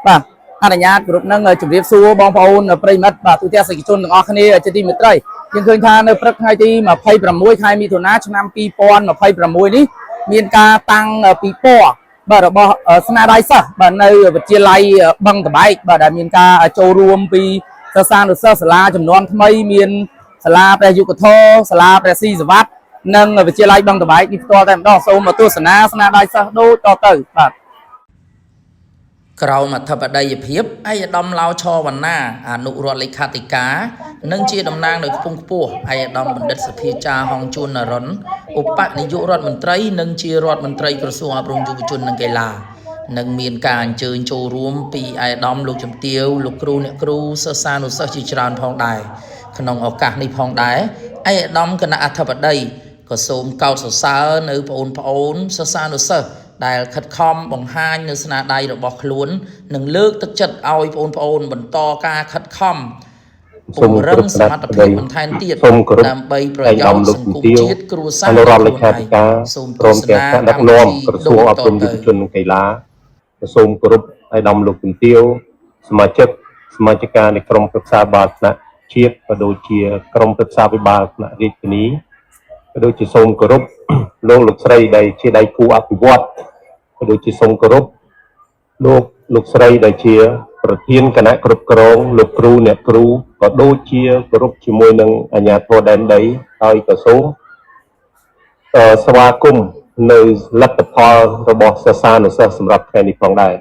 បាទអនុញ្ញាតគ្រប់នឹងជម្រាបសួរបងប្អូនប្រិយមិត្តបាទទូទាំងសកម្មជនទាំងអស់គ្នាជាទីមេត្រីយើងឃើញថានៅព្រឹកថ្ងៃទី26ខែមិថុនាឆ្នាំ2026នេះមានការតាំងពិព័រណ៍បាទរបស់ស្នាដៃសិស្សបាទនៅវិទ្យាល័យបឹងតបែកបាទដែលមានការចូលរួមពីសិស្សានុសិស្សសាលាចំនួនថ្មីមានសាលាព្រះយុគធរសាលាព្រះស៊ីសវត្តនិងវិទ្យាល័យបឹងតបែកនេះផ្ទាល់តែម្ដងសូមទស្សនាស្នាដៃសិស្សដូចតទៅបាទក្រមអធិបតីភាពឯកឧត្តមឡៅឆវណ្ណាអនុរដ្ឋលេខាធិការនិងជាតំណាងដោយខ្ពង់ខ្ពស់ឯកឧត្តមបណ្ឌិតសភាចាហងជួននរុនឧបនាយករដ្ឋមន្ត្រីនិងជារដ្ឋមន្ត្រីក្រសួងអប់រំយុវជននិងកីឡានិងមានការអញ្ជើញចូលរួមពីឯកឧត្តមលោកជំទាវលោកគ្រូអ្នកគ្រូសិស្សានុសិស្សជាច្រើនផងដែរក្នុងឱកាសនេះផងដែរឯកឧត្តមគណៈអធិបតីក៏សូមកោតសរសើរនៅបងប្អូនសិស្សានុសិស្សដែលខិតខំបង្ហាញនៅស្នាដៃរបស់ខ្លួននិងលើកទឹកចិត្តឲ្យបងប្អូនបន្តការខិតខំពង្រឹងសមត្ថភាពបន្ថែមទៀតដើម្បីប្រយោជន៍សង្គមជាតិគ្រួសារអនុរដ្ឋលេខាធិការសូមទស្សនាដឹកនាំក្រសួងអប់រំយុវជននិងកីឡាសូមគោរពឯកឧត្តមលោកជំទាវសមាជិកានៃក្រុមប្រឹក្សាបាលថ្នាក់ជាតិក៏ដូចជាក្រុមប្រឹក្សាវិបាលថ្នាក់រាជធានីក៏ដូចជាសូមគោរពលោកស្រីដែលជាដៃគូអភិវឌ្ឍក៏ដូចជាសូមគោរពលោកស្រីដែលជាប្រធានគណៈគ្រប់គ្រងលោកគ្រូអ្នកគ្រូក៏ដូចជាគោរពជាមួយនឹងអាជ្ញាធរដែនដីហើយក៏សូមស្វាគមន៍នៅលទ្ធផលរបស់សិស្សានុសិស្សសម្រាប់ថ្ងៃនេះផងដែរ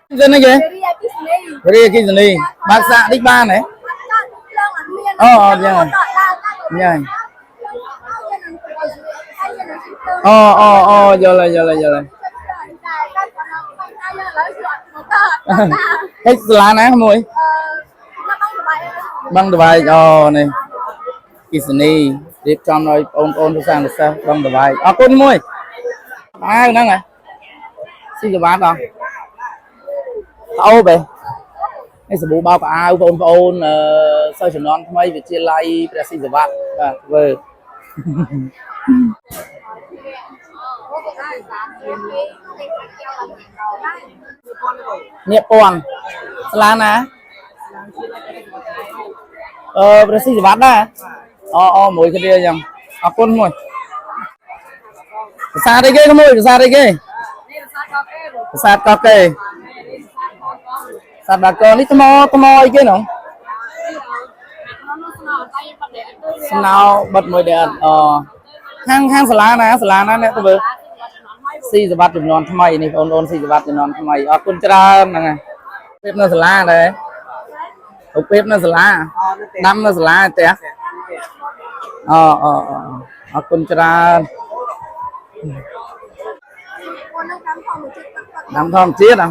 dân này kìa Ria Kisney bác xã đích ba này dạ dạ giờ này hết lá ná không mùi băng đùi này Kisney tiếp trong rồi ôn sang được sao băng đùi con mùi ai năng này xin chào bác không ô vềให้สบู่เบากับอาอุปโอนสอยฉนอนทำไมวิทยาลัยประสิทธิ์วัดเวอร์เนี่ยปอนสลานะประสิทธิ์วัดนะมวยกันเดียวยังเอาคนมวยซาได้เก้ขโมยซาได้เก้ซาก็เก้สัตว์บักนี่ตมออีกเนาะสนาวบัดมวยเดือดห้างสลานะเนี่ยตัวเบอร์สี่สิบวัตต์จำนวนทำไมนี่โอนสี่สิบวัตต์จำนวนทำไมคุณจะได้ยังไงเป๊ปน่าสลาเลยถูกเป๊ปน่าสลาดำน่าสลาเจ๊คุณจะได้ดำทองเจี๊ยดอ่ะ